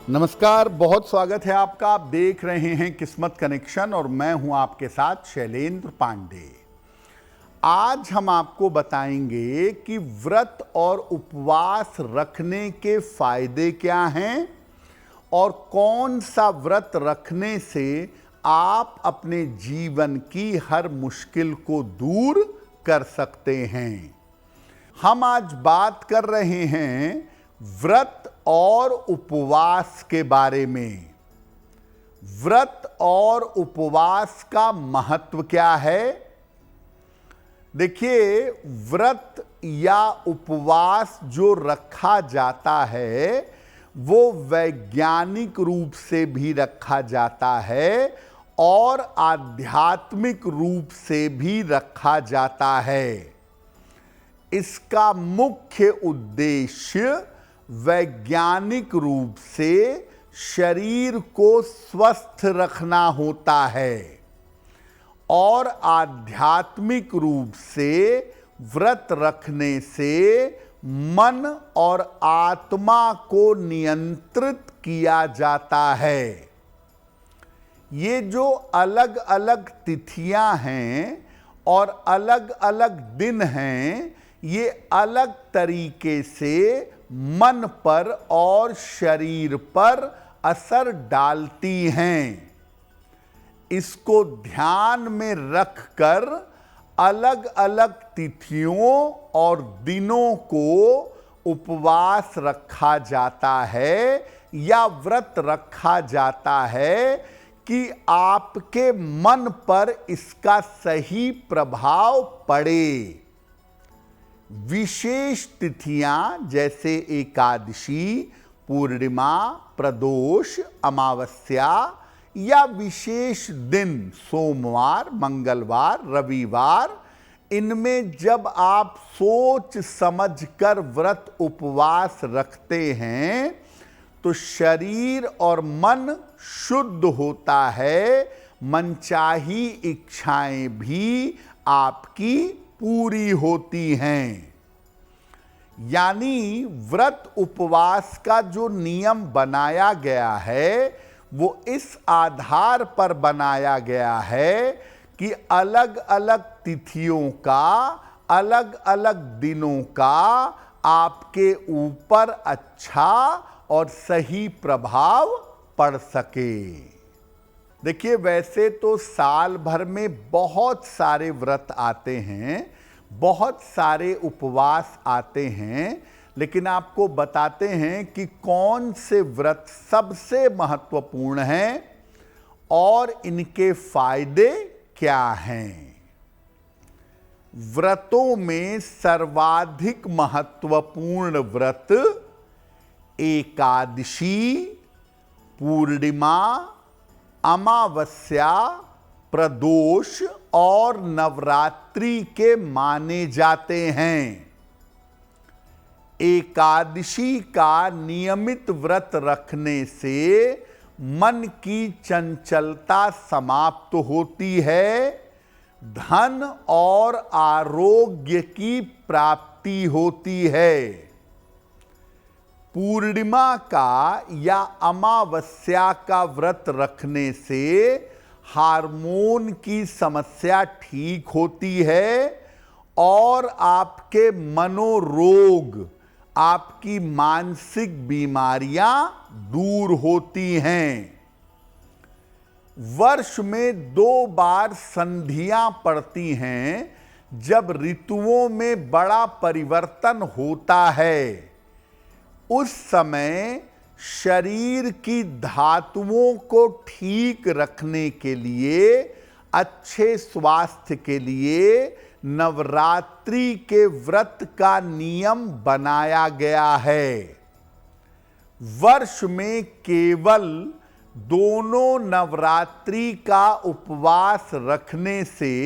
नमस्कार, बहुत स्वागत है आपका। आप देख रहे हैं किस्मत कनेक्शन और मैं हूं आपके साथ शैलेंद्र पांडे। आज हम आपको बताएंगे कि व्रत और उपवास रखने के फायदे क्या हैं और कौन सा व्रत रखने से आप अपने जीवन की हर मुश्किल को दूर कर सकते हैं। हम आज बात कर रहे हैं व्रत और उपवास के बारे में। व्रत और उपवास का महत्व क्या है? देखिए, व्रत या उपवास जो रखा जाता है वो वैज्ञानिक रूप से भी रखा जाता है और आध्यात्मिक रूप से भी रखा जाता है। इसका मुख्य उद्देश्य वैज्ञानिक रूप से शरीर को स्वस्थ रखना होता है और आध्यात्मिक रूप से व्रत रखने से मन और आत्मा को नियंत्रित किया जाता है। ये जो अलग अलग तिथियां हैं और अलग अलग दिन हैं, ये अलग तरीके से मन पर और शरीर पर असर डालती हैं। इसको ध्यान में रखकर अलग अलग तिथियों और दिनों को उपवास रखा जाता है या व्रत रखा जाता है कि आपके मन पर इसका सही प्रभाव पड़े। विशेष तिथियां जैसे एकादशी, पूर्णिमा, प्रदोष, अमावस्या या विशेष दिन सोमवार, मंगलवार, रविवार, इनमें जब आप सोच समझकर व्रत उपवास रखते हैं तो शरीर और मन शुद्ध होता है, मनचाही इच्छाएं भी आपकी पूरी होती हैं। यानी व्रत उपवास का जो नियम बनाया गया है वो इस आधार पर बनाया गया है कि अलग अलग तिथियों का, अलग अलग दिनों का आपके ऊपर अच्छा और सही प्रभाव पड़ सके। देखिए, वैसे तो साल भर में बहुत सारे व्रत आते हैं, बहुत सारे उपवास आते हैं, लेकिन आपको बताते हैं कि कौन से व्रत सबसे महत्वपूर्ण हैं और इनके फायदे क्या हैं। व्रतों में सर्वाधिक महत्वपूर्ण व्रत एकादशी, पूर्णिमा, अमावस्या, प्रदोष और नवरात्रि के माने जाते हैं। एकादशी का नियमित व्रत रखने से मन की चंचलता समाप्त होती है, धन और आरोग्य की प्राप्ति होती है। पूर्णिमा का या अमावस्या का व्रत रखने से हार्मोन की समस्या ठीक होती है और आपके मनोरोग, आपकी मानसिक बीमारियां दूर होती हैं। वर्ष में 2 बार संधियां पड़ती हैं जब ऋतुओं में बड़ा परिवर्तन होता है। उस समय शरीर की धातुओं को ठीक रखने के लिए, अच्छे स्वास्थ्य के लिए नवरात्रि के व्रत का नियम बनाया गया है। वर्ष में केवल दोनों नवरात्रि का उपवास रखने से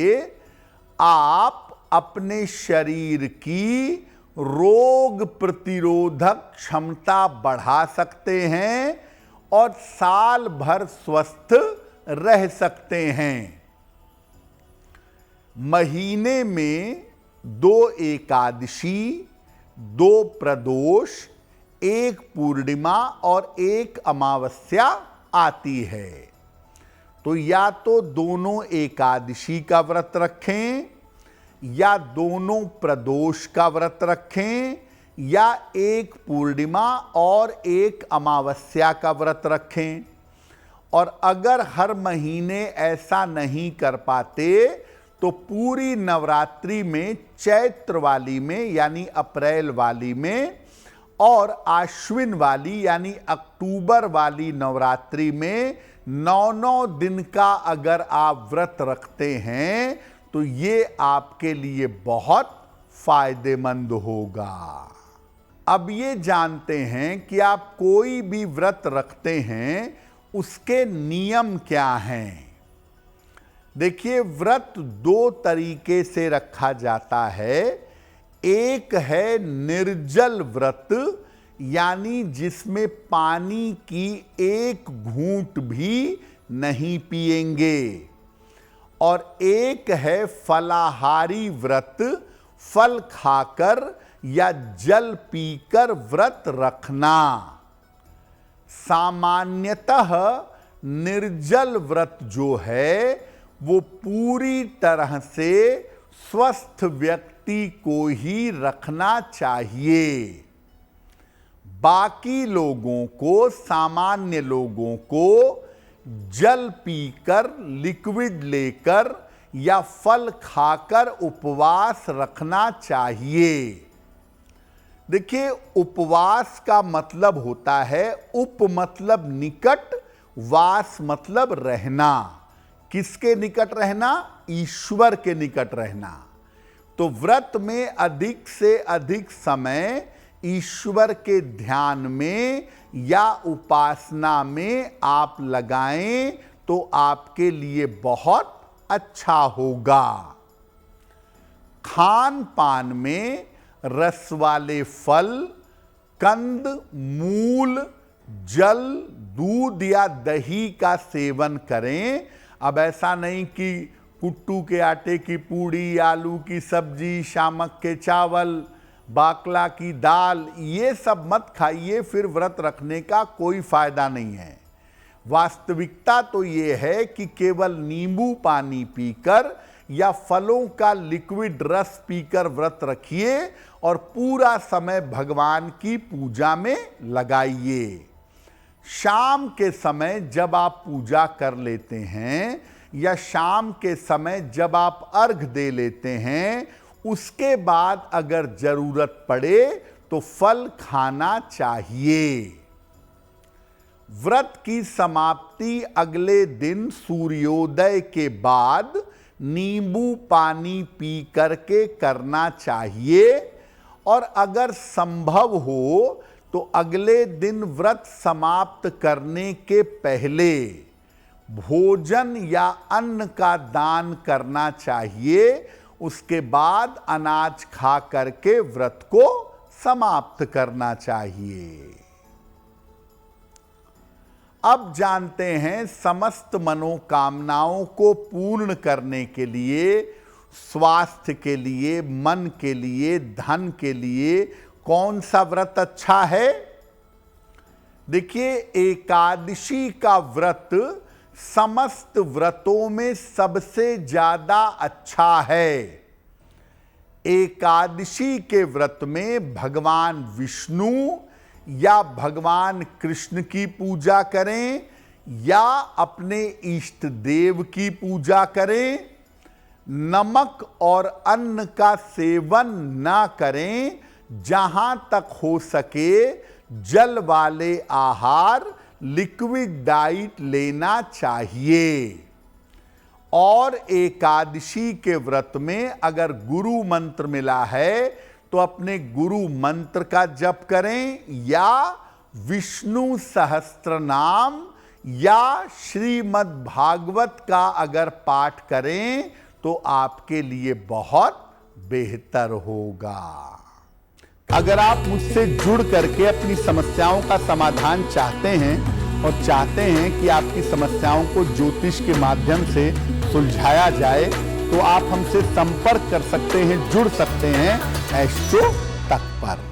आप अपने शरीर की रोग प्रतिरोधक क्षमता बढ़ा सकते हैं और साल भर स्वस्थ रह सकते हैं। महीने में 2 एकादशी, 2 प्रदोष, एक पूर्णिमा और एक अमावस्या आती है। तो या तो दोनों एकादशी का व्रत रखें, या दोनों प्रदोष का व्रत रखें, या एक पूर्णिमा और एक अमावस्या का व्रत रखें। और अगर हर महीने ऐसा नहीं कर पाते तो पूरी नवरात्रि में, चैत्र वाली में यानी अप्रैल वाली में, और आश्विन वाली यानी अक्टूबर वाली नवरात्रि में 9 दिन का अगर आप व्रत रखते हैं तो ये आपके लिए बहुत फायदेमंद होगा। अब ये जानते हैं कि आप कोई भी व्रत रखते हैं उसके नियम क्या हैं। देखिए, व्रत 2 तरीके से रखा जाता है। एक है निर्जल व्रत, यानी जिसमें पानी की एक घूंट भी नहीं पिएंगे, और एक है फलाहारी व्रत, फल खाकर या जल पीकर व्रत रखना। सामान्यतः निर्जल व्रत जो है वो पूरी तरह से स्वस्थ व्यक्ति को ही रखना चाहिए। बाकी लोगों को, सामान्य लोगों को जल पीकर, लिक्विड लेकर या फल खाकर उपवास रखना चाहिए। देखिए, उपवास का मतलब होता है, उप मतलब निकट, वास मतलब रहना। किसके निकट रहना? ईश्वर के निकट रहना। तो व्रत में अधिक से अधिक समय ईश्वर के ध्यान में या उपासना में आप लगाएं तो आपके लिए बहुत अच्छा होगा। खान पान में रस वाले फल, कंद, मूल, जल, दूध या दही का सेवन करें। अब ऐसा नहीं कि कुट्टू के आटे की पूड़ी, आलू की सब्जी, शामक के चावल, बाकला की दाल, ये सब मत खाइए, फिर व्रत रखने का कोई फायदा नहीं है। वास्तविकता तो ये है कि केवल नींबू पानी पीकर या फलों का लिक्विड रस पीकर व्रत रखिए और पूरा समय भगवान की पूजा में लगाइए। शाम के समय जब आप पूजा कर लेते हैं या शाम के समय जब आप अर्घ दे लेते हैं, उसके बाद अगर जरूरत पड़े तो फल खाना चाहिए। व्रत की समाप्ति अगले दिन सूर्योदय के बाद नींबू पानी पी करके करना चाहिए, और अगर संभव हो तो अगले दिन व्रत समाप्त करने के पहले भोजन या अन्न का दान करना चाहिए। उसके बाद अनाज खा करके व्रत को समाप्त करना चाहिए। अब जानते हैं समस्त मनोकामनाओं को पूर्ण करने के लिए, स्वास्थ्य के लिए, मन के लिए, धन के लिए कौन सा व्रत अच्छा है। देखिए, एकादशी का व्रत समस्त व्रतों में सबसे ज्यादा अच्छा है। एकादशी के व्रत में भगवान विष्णु या भगवान कृष्ण की पूजा करें या अपने इष्ट देव की पूजा करें। नमक और अन्न का सेवन ना करें। जहां तक हो सके जल वाले आहार, लिक्विड डाइट लेना चाहिए। और एकादशी के व्रत में अगर गुरु मंत्र मिला है तो अपने गुरु मंत्र का जप करें, या विष्णु सहस्त्र नाम या श्रीमद् भागवत का अगर पाठ करें तो आपके लिए बहुत बेहतर होगा। अगर आप मुझसे जुड़ करके अपनी समस्याओं का समाधान चाहते हैं और चाहते हैं कि आपकी समस्याओं को ज्योतिष के माध्यम से सुलझाया जाए, तो आप हमसे संपर्क कर सकते हैं, जुड़ सकते हैं एस्ट्रो तक पर।